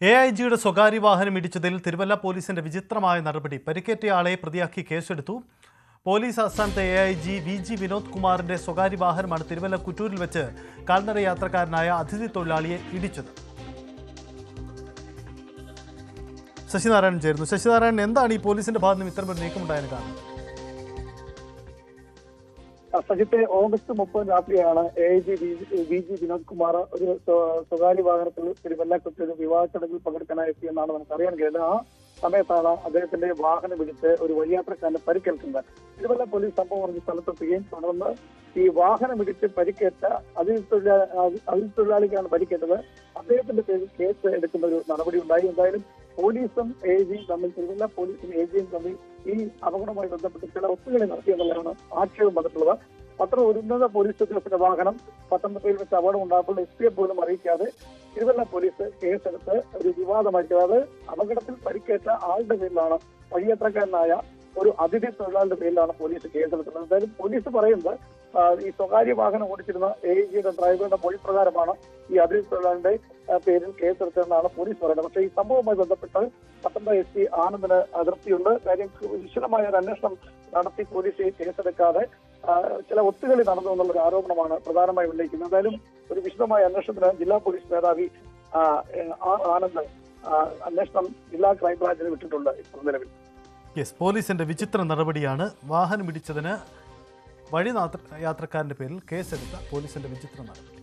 AIGയുടെ സ്വകാര്യ വാഹനം ഇടിച്ചതിൽ തിരുവല്ല പോലീസിന്റെ വിചിത്രമായ നടപടി. പരിക്കേറ്റയാളെ പ്രതിയാക്കി കേസെടുത്തു. പോലീസ് ആസ്ഥാനത്തെ AIG VG വിനോദ് കുമാറിന്റെ സ്വകാര്യ വാഹനമാണ് തിരുവല്ല കുറ്റൂരിൽ വെച്ച് കാൽനട യാത്രക്കാരനായ അതിഥി തൊഴിലാളിയെ ഇടിച്ചത്. ശശിനാരായണൻ ചേരുന്നു. ശശിനാരായണൻ, എന്താണ് ഈ പോലീസിന്റെ ഭാഗത്ത് നിന്ന് ഇത്തരമൊരു നീക്കമുണ്ടായതിന് കാരണം? സജിത്തെ, ഓഗസ്റ്റ് 30 രാത്രിയാണ് AIG VG വിനോദ് കുമാർ ഒരു സ്വകാര്യ വാഹനത്തിൽ തിരുവല്ല കുറ്റൂർ വിവാഹ ചടങ്ങിൽ പങ്കെടുക്കാനായി എത്തിയെന്നാണ് നമുക്ക് അറിയാൻ കഴിയുന്നത്. ആ സമയത്താണ് അദ്ദേഹത്തിന്റെ വാഹനം ഇടിച്ച് ഒരു വഴിയാത്രക്കാരന് പരിക്കേൽക്കുന്നത്. തിരുവല്ല പോലീസ് സംഭവം പറഞ്ഞ് സ്ഥലത്തെത്തുകയും തുടർന്ന് ഈ വാഹനം ഇടിച്ച് പരിക്കേറ്റ അതിഥി തൊഴിലാളിക്കാണ് പരിക്കേറ്റത്. അദ്ദേഹത്തിന്റെ പേരിൽ കേസ് എടുക്കുന്ന ഒരു നടപടി ഉണ്ടായി. എന്തായാലും പോലീസും AIGയും തമ്മിൽ, തിരുവല്ല പോലീസും AIGയും തമ്മിൽ ഈ അപകടവുമായി ബന്ധപ്പെട്ട് ചില ഒത്തുകളി നടത്തിയെന്നുള്ളതാണ് ആക്ഷേപം വന്നിട്ടുള്ളത്. അത്ര ഉന്നത പോലീസ് ഉദ്യോഗസ്ഥരുടെ വാഹനം പത്തനംതിട്ടയിൽ വെച്ച് അപകടം ഉണ്ടാകുമ്പോൾ SP പോലും അറിയിക്കാതെ തിരുവല്ല പോലീസ് കേസെടുത്ത് ഒരു വിവാദമാക്കിയത്. അത് അപകടത്തിൽ പരിക്കേറ്റ ആളുടെ പേരിലാണ്, വഴിയാത്രക്കാരനായ ഒരു അതിഥി തൊഴിലാളിയുടെ പേരിലാണ് പോലീസ് കേസെടുത്തത്. എന്തായാലും പോലീസ് പറയുന്നത് ഈ സ്വകാര്യ വാഹനം ഓടിച്ചിരുന്ന AIGയുടെ ഡ്രൈവറുടെ മൊഴി പ്രകാരമാണ് ഈ അതിഥി തൊഴിലാളിയുടെ പേരിൽ കേസെടുത്തതെന്നാണ് പോലീസ് പറയുന്നത്. പക്ഷേ ഈ സംഭവവുമായി ബന്ധപ്പെട്ട് പത്തനംതിട്ട SP ആനന്ദിന് അതൃപ്തിയുണ്ട്. കാര്യം വിശദമായ ഒരു അന്വേഷണം നടത്തി പോലീസ് കേസെടുക്കാതെ ചില ഒത്തുകളി നടന്നു എന്നുള്ളൊരു ആരോപണമാണ് പ്രധാനമായും ഉന്നയിക്കുന്നത്. എന്തായാലും ഒരു വിശദമായ അന്വേഷണത്തിന് ജില്ലാ പോലീസ് മേധാവി ആനന്ദ് അന്വേഷണം ജില്ലാ ക്രൈംബ്രാഞ്ചിന് വിട്ടിട്ടുണ്ട് ഇപ്പോൾ നിലവിൽ. പോലീസിന്റെ വിചിത്ര നടപടിയാണ്. വാഹനം ഇടിച്ചതിന് യാത്രക്കാരന്റെ പേരിൽ കേസെടുത്ത പോലീസിന്റെ വിചിത്ര നടപടി.